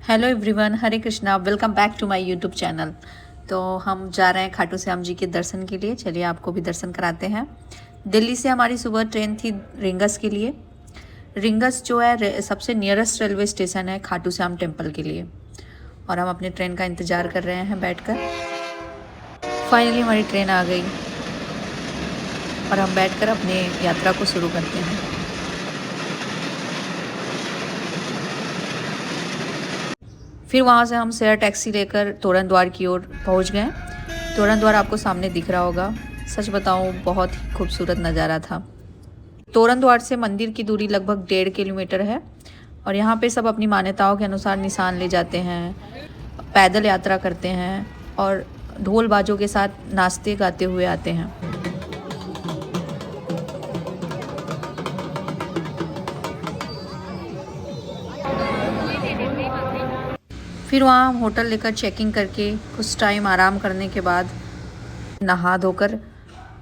Hello everyone, Hare Krishna, welcome back to my YouTube channel. तो हम जा रहे हैं खाटू श्याम जी के दर्शन के लिए। चलिए आपको भी दर्शन कराते हैं। दिल्ली से हमारी सुबह ट्रेन थी रिंगस के लिए। रिंगस जो है सबसे नियरेस्ट रेलवे स्टेशन है खाटू श्याम टेम्पल के लिए। और हम अपने ट्रेन का इंतज़ार कर रहे हैं बैठकर। फाइनली हमारी ट्रेन आ गई और हम बैठकर अपने यात्रा को शुरू करते हैं। फिर वहाँ से हम शेयर टैक्सी लेकर तोरण द्वार की ओर पहुँच गए। तोरण द्वार आपको सामने दिख रहा होगा। सच बताऊँ, बहुत ही खूबसूरत नज़ारा था। तोरण द्वार से मंदिर की दूरी लगभग 1.5 किलोमीटर है और यहाँ पे सब अपनी मान्यताओं के अनुसार निशान ले जाते हैं, पैदल यात्रा करते हैं और ढोल बाजों के साथ नाचते गाते हुए आते हैं। फिर वहाँ हम होटल लेकर चेकिंग करके कुछ टाइम आराम करने के बाद नहा धोकर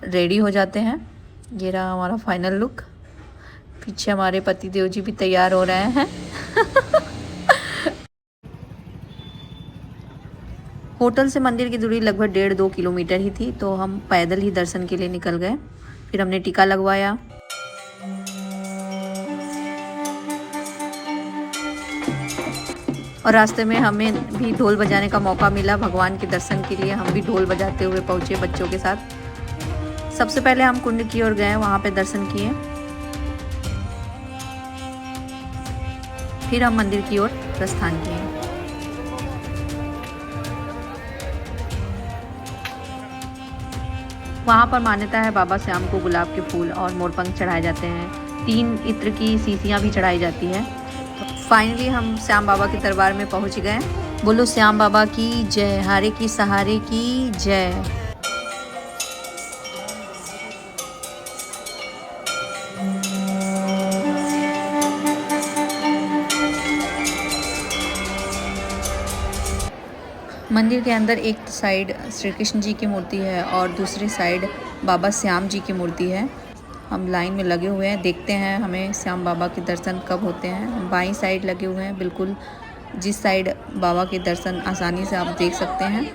रेडी हो जाते हैं। ये रहा हमारा फाइनल लुक। पीछे हमारे पति देव जी भी तैयार हो रहे हैं। होटल से मंदिर की दूरी लगभग 1.5-2 किलोमीटर ही थी, तो हम पैदल ही दर्शन के लिए निकल गए। फिर हमने टीका लगवाया। और रास्ते में हमें भी ढोल बजाने का मौका मिला। भगवान के दर्शन के लिए हम भी ढोल बजाते हुए पहुँचे बच्चों के साथ। सबसे पहले हम कुंड की ओर गए, वहाँ पे दर्शन किए। फिर हम मंदिर की ओर प्रस्थान किए। वहाँ पर मान्यता है बाबा श्याम को गुलाब के फूल और मोरपंख चढ़ाए जाते हैं। 3 इत्र की शीशियाँ भी चढ़ाई जाती हैं। फाइनली हम श्याम बाबा के दरबार में पहुँच गए। बोलो श्याम बाबा की जय, हारे की सहारे की जय। मंदिर के अंदर एक साइड श्री कृष्ण जी की मूर्ति है और दूसरी साइड बाबा श्याम जी की मूर्ति है। हम लाइन में लगे हुए हैं, देखते हैं हमें श्याम बाबा के दर्शन कब होते हैं। हम बाईं साइड लगे हुए हैं, बिल्कुल जिस साइड बाबा के दर्शन आसानी से आप देख सकते हैं।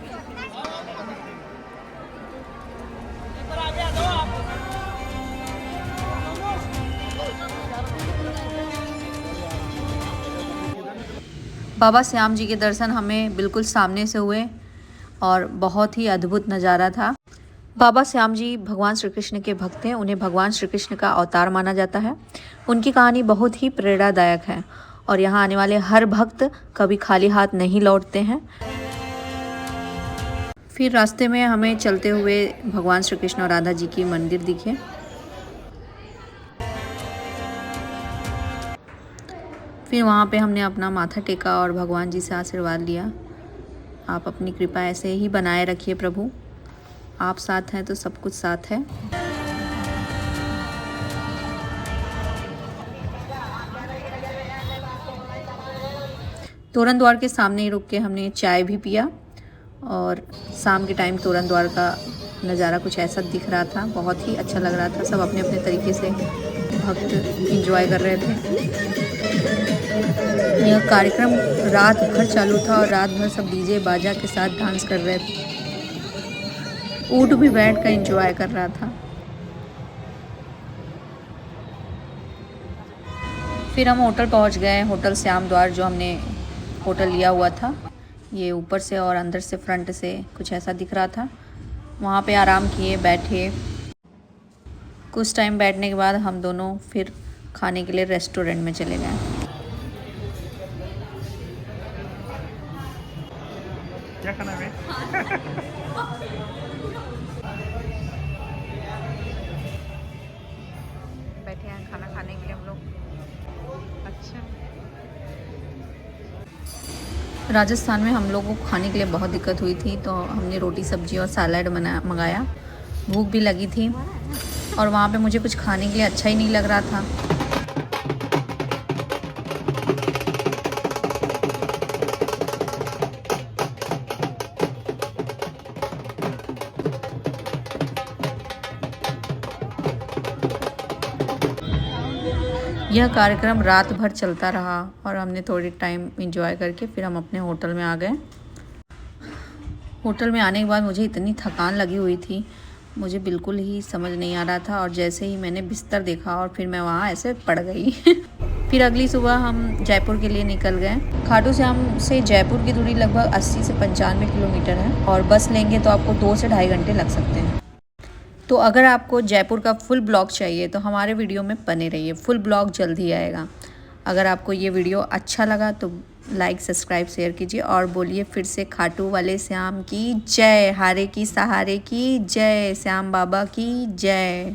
बाबा श्याम जी के दर्शन हमें बिल्कुल सामने से हुए और बहुत ही अद्भुत नज़ारा था। बाबा श्याम जी भगवान श्री कृष्ण के भक्त हैं। उन्हें भगवान श्री कृष्ण का अवतार माना जाता है। उनकी कहानी बहुत ही प्रेरणादायक है और यहाँ आने वाले हर भक्त कभी खाली हाथ नहीं लौटते हैं। फिर रास्ते में हमें चलते हुए भगवान श्री कृष्ण और राधा जी की मंदिर दिखे। फिर वहाँ पे हमने अपना माथा टेका और भगवान जी से आशीर्वाद लिया। आप अपनी कृपा ऐसे ही बनाए रखिए प्रभु, आप साथ हैं तो सब कुछ साथ है। तोरण द्वार के सामने ही रुक के हमने चाय भी पिया और शाम के टाइम तोरण द्वार का नज़ारा कुछ ऐसा दिख रहा था, बहुत ही अच्छा लग रहा था। सब अपने अपने तरीके से भक्त एंजॉय कर रहे थे। यह कार्यक्रम रात भर चालू था और रात भर सब डीजे बाजा के साथ डांस कर रहे थे। ऊँट भी बैठ कर एंजॉय कर रहा था। फिर हम होटल पहुंच गए। होटल श्याम द्वार जो हमने होटल लिया हुआ था, ये ऊपर से और अंदर से फ्रंट से कुछ ऐसा दिख रहा था। वहाँ पे आराम किए, बैठे। कुछ टाइम बैठने के बाद हम दोनों फिर खाने के लिए रेस्टोरेंट में चले गए। क्या खाना है? बैठे हैं खाना खाने के लिए हम लोग। अच्छा, राजस्थान में हम लोगों को खाने के लिए बहुत दिक्कत हुई थी, तो हमने रोटी सब्जी और सैलड मंगाया। भूख भी लगी थी और वहाँ पे मुझे कुछ खाने के लिए अच्छा ही नहीं लग रहा था। यह कार्यक्रम रात भर चलता रहा और हमने थोड़ी टाइम एंजॉय करके फिर हम अपने होटल में आ गए। होटल में आने के बाद मुझे इतनी थकान लगी हुई थी, मुझे बिल्कुल ही समझ नहीं आ रहा था और जैसे ही मैंने बिस्तर देखा और फिर मैं वहाँ ऐसे पड़ गई। फिर अगली सुबह हम जयपुर के लिए निकल गए। खाटू श्याम से जयपुर की दूरी लगभग 80 से 95 किलोमीटर है और बस लेंगे तो आपको 2 से ढाई घंटे लग सकते हैं। तो अगर आपको जयपुर का फुल ब्लॉग चाहिए तो हमारे वीडियो में बने रहिए, फुल ब्लॉग जल्द ही आएगा। अगर आपको ये वीडियो अच्छा लगा तो लाइक सब्सक्राइब शेयर कीजिए और बोलिए फिर से खाटू वाले श्याम की जय, हारे की सहारे की जय, श्याम बाबा की जय।